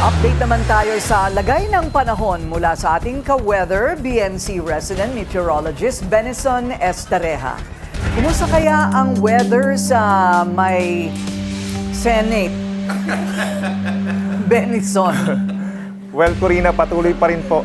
Update naman tayo sa lagay ng panahon mula sa ating ka-weather, BNC resident meteorologist Benison Estareja. Kumusta kaya ang weather sa may Senate? Benison. Well, Corina, patuloy pa rin po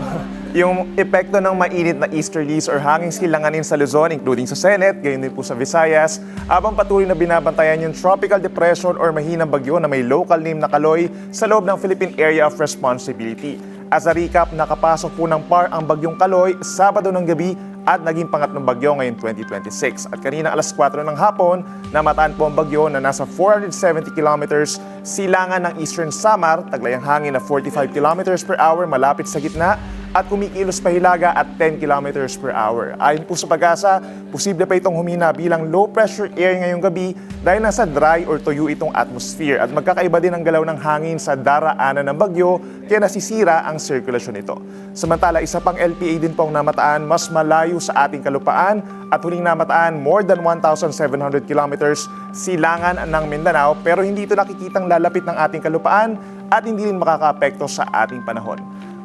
yung epekto ng mainit na easterlies or hanging silanganin sa Luzon, including sa Senate, gayon din po sa Visayas, habang patuloy na binabantayan yung tropical depression or mahinang bagyo na may local name na Kaloy sa loob ng Philippine Area of Responsibility. As a recap, nakapasok po ng PAR ang bagyong Kaloy Sabado ng gabi at naging pangatlong bagyo ngayong 2026. At kanina alas 4 ng hapon, namataan po ang bagyo na nasa 470 kilometers silangan ng Eastern Samar, taglayang hangin na 45 kilometers per hour malapit sa gitna at kumikilos pa hilaga at 10 kilometers per hour. Ayon po sa Pag-asa, posible pa itong humina bilang low pressure air ngayong gabi dahil nasa dry or tuyo itong atmosphere at magkakaiba din ang galaw ng hangin sa daraanan ng bagyo kaya nasisira ang sirkulasyon nito. Samantala, isa pang LPA din pong namataan mas malayo sa ating kalupaan at huling namataan more than 1,700 kilometers silangan ng Mindanao pero hindi ito nakikitang lalapit ng ating kalupaan at hindi rin makakaapekto sa ating panahon.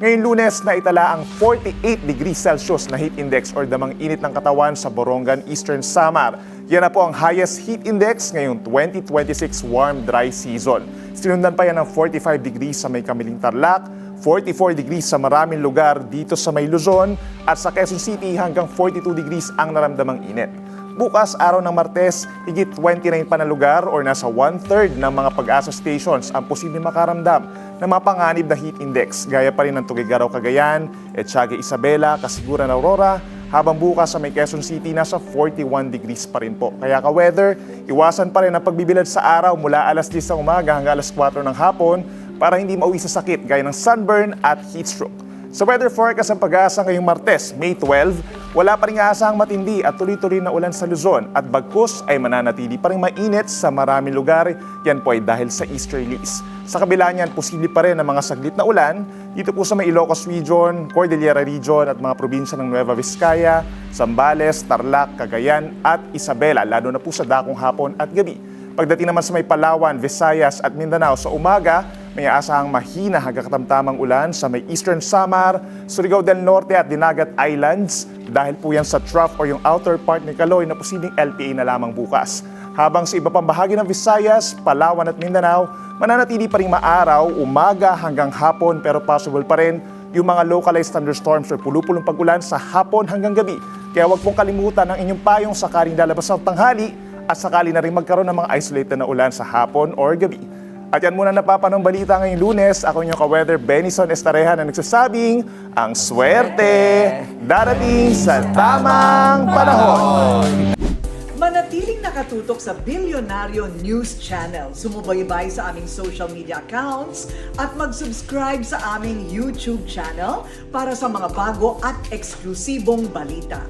Ngayong Lunes, naitala ang 48 degrees Celsius na heat index or damang init ng katawan sa Borongan, Eastern Samar. Yan na po ang highest heat index ngayong 2026 warm dry season. Sinundan pa yan ng 45 degrees sa may Kamiling Tarlac, 44 degrees sa maraming lugar dito sa may Luzon at sa Quezon City hanggang 42 degrees ang naramdamang init. Bukas, araw ng Martes, higit 29 pa na lugar or nasa 1/3 ng mga Pag-asa stations ang posibleng makaramdam ng mga panganib na heat index. Gaya pa rin ng Tuguegarao, Cagayan, Etiaga, Isabela, Kasiguran, Aurora, habang bukas sa may Quezon City nasa 41 degrees pa rin po. Kaya ka-weather, iwasan pa rin ang pagbibilad sa araw mula alas 10 ng umaga hanggang alas 4 ng hapon para hindi mauwi sa sakit gaya ng sunburn at heat stroke. Sa weather forecast ng Pag-asa ngayong Martes, May 12, wala pa rin aasahang matindi at tuloy-tuloy na ulan sa Luzon at bagkus ay mananatili pa rin mainit sa maraming lugar. Yan po ay dahil sa easterlies. Sa kabila niyan, posible pa rin ang mga saglit na ulan dito po sa may Ilocos Region, Cordillera Region at mga probinsya ng Nueva Vizcaya, Zambales, Tarlac, Cagayan at Isabela, lalo na po sa dakong hapon at gabi. Pagdating naman sa may Palawan, Visayas at Mindanao sa umaga, may aasahang mahina hanggang katamtamang ulan sa may Eastern Samar, Surigao del Norte at Dinagat Islands dahil po yan sa trough o yung outer part ni Kaloy na posibleng LPA na lamang bukas. Habang sa iba pang bahagi ng Visayas, Palawan at Mindanao, mananatili pa rin maaraw, umaga hanggang hapon pero possible pa rin yung mga localized thunderstorms o pulupulong pag-ulan sa hapon hanggang gabi. Kaya huwag pong kalimutan ang inyong payong sakaling lalabas ng tanghali at sakali na rin magkaroon ng mga isolated na ulan sa hapon or gabi. At yan muna napapanong balita ngayong Lunes. Ako inyong ka-weather Benison Estareja na nagsasabing ang swerte darating sa tamang panahon. Manatiling nakatutok sa Bilyonaryo News Channel. Sumubaybay sa aming social media accounts at mag-subscribe sa aming YouTube channel para sa mga bago at eksklusibong balita.